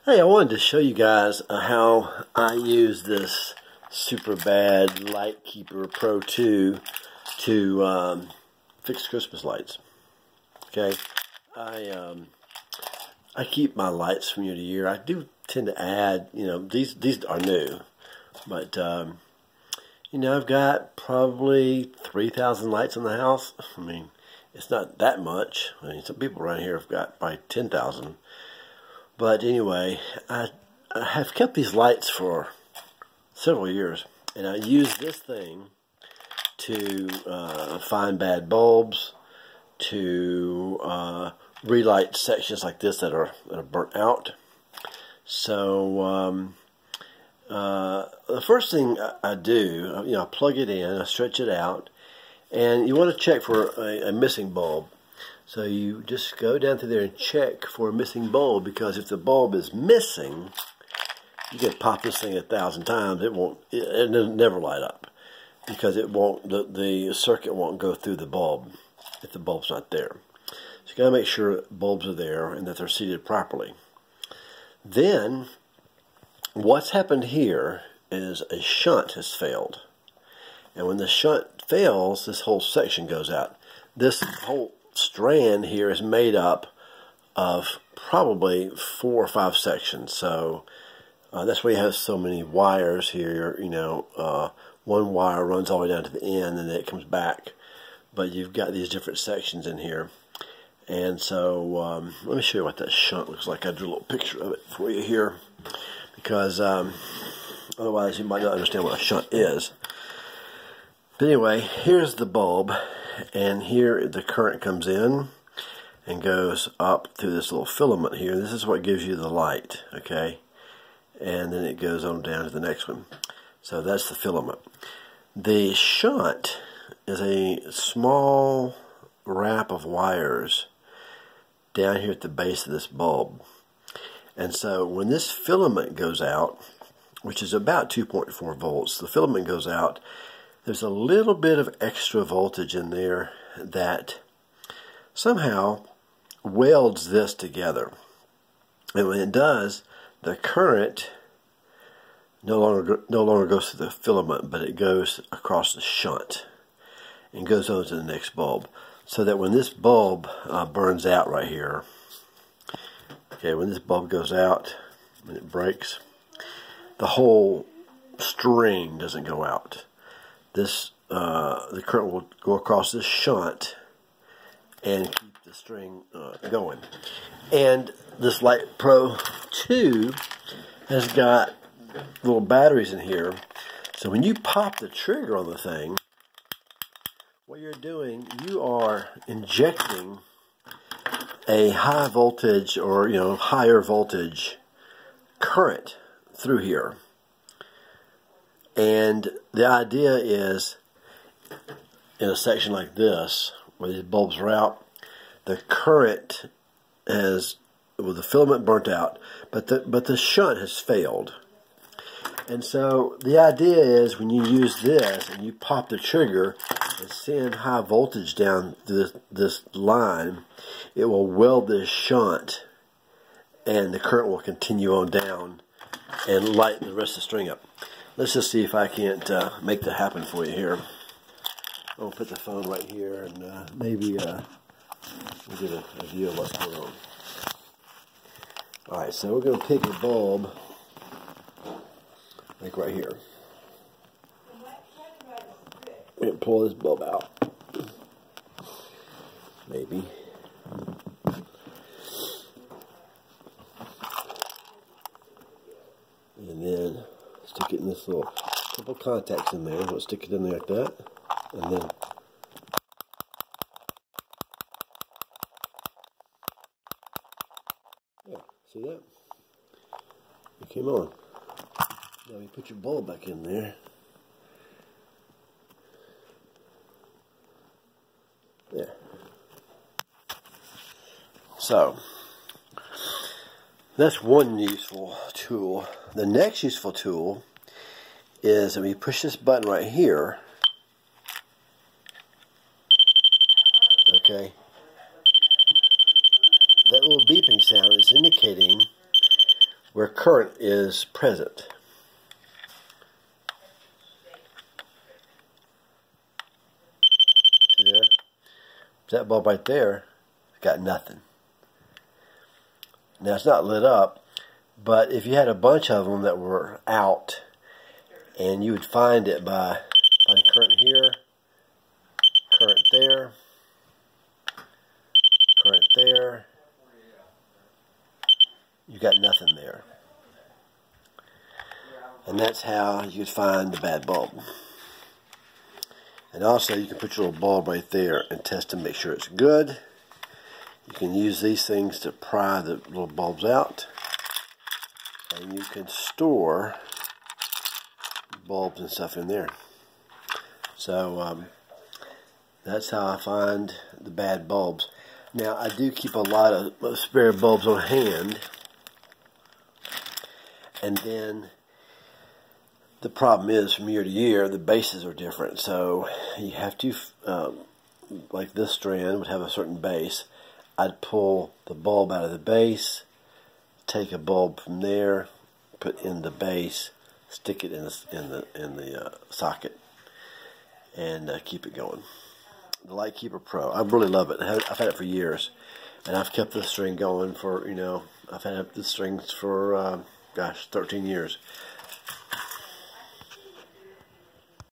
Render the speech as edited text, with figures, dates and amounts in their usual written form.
Hey, I wanted to show you guys how I use this Superbad Lightkeeper Pro 2 to fix Christmas lights. Okay, I keep my lights from year to year. I do tend to add, these are new, but I've got probably 3,000 lights in the house. I mean, it's not that much. I mean, some people around here have got probably 10,000. But anyway, I have kept these lights for several years, and I use this thing to find bad bulbs, to relight sections like this that are burnt out. So the first thing I do, I plug it in, I stretch it out, and you want to check for a missing bulb. So you just go down through there and check for a missing bulb, because if the bulb is missing, you can pop this thing 1,000 times. It'll never light up, because it won't. The circuit won't go through the bulb if the bulb's not there. So you gotta make sure bulbs are there and that they're seated properly. Then what's happened here is a shunt has failed, and when the shunt fails, this whole section goes out. This whole strand here is made up of probably 4 or 5 sections, so that's why you have so many wires here. One wire runs all the way down to the end and then it comes back, but you've got these different sections in here. And so let me show you what that shunt looks like. I drew a little picture of it for you here, because otherwise you might not understand what a shunt is. But anyway, here's the bulb, and here the current comes in and goes up through this little filament here. This is what gives you the light, okay? And then it goes on down to the next one. So that's the filament. The shunt is a small wrap of wires down here at the base of this bulb. And so when this filament goes out, which is about 2.4 volts, the filament goes out, there's a little bit of extra voltage in there that somehow welds this together. And when it does, the current no longer goes through the filament, but it goes across the shunt and goes on to the next bulb. So that when this bulb burns out right here, okay, when this bulb goes out, when it breaks, the whole string doesn't go out. The current will go across this shunt and keep the string going. And this Light Pro 2 has got little batteries in here. So when you pop the trigger on the thing, what you're doing, you are injecting a high voltage or higher voltage current through here. And the idea is, in a section like this, where these bulbs are out, the current has, the filament burnt out, but the shunt has failed. And so the idea is, when you use this and you pop the trigger and send high voltage down this line, it will weld this shunt, and the current will continue on down and light the rest of the string up. Let's just see if I can't make that happen for you here. I'll put the phone right here, and maybe we'll get a view of what's going on. Alright, so we're going to pick a bulb, like right here. We're going to pull this bulb out. Maybe. And then stick it in this little couple contacts in there. We'll stick it in there like that, and then see that? It came on. Now you put your bulb back in there. There. So that's one useful tool. The next useful tool is when you push this button right here, okay, that little beeping sound is indicating where current is present. See there? That bulb right there got nothing. Now it's not lit up, but if you had a bunch of them that were out, and you would find it by finding current here, current there, current there, you got nothing there. And that's how you would find the bad bulb. And also you can put your little bulb right there and test to make sure it's good. You can use these things to pry the little bulbs out. And you can store bulbs and stuff in there. So that's how I find the bad bulbs. Now I do keep a lot of spare bulbs on hand. And then the problem is, from year to year, the bases are different. So you have to, like this strand would have a certain base. I'd pull the bulb out of the base, take a bulb from there, put in the base, stick it in the socket, and keep it going. The Lightkeeper Pro, I really love it. I've had it for years, and I've kept this string going for, I've had this strings for gosh, 13 years.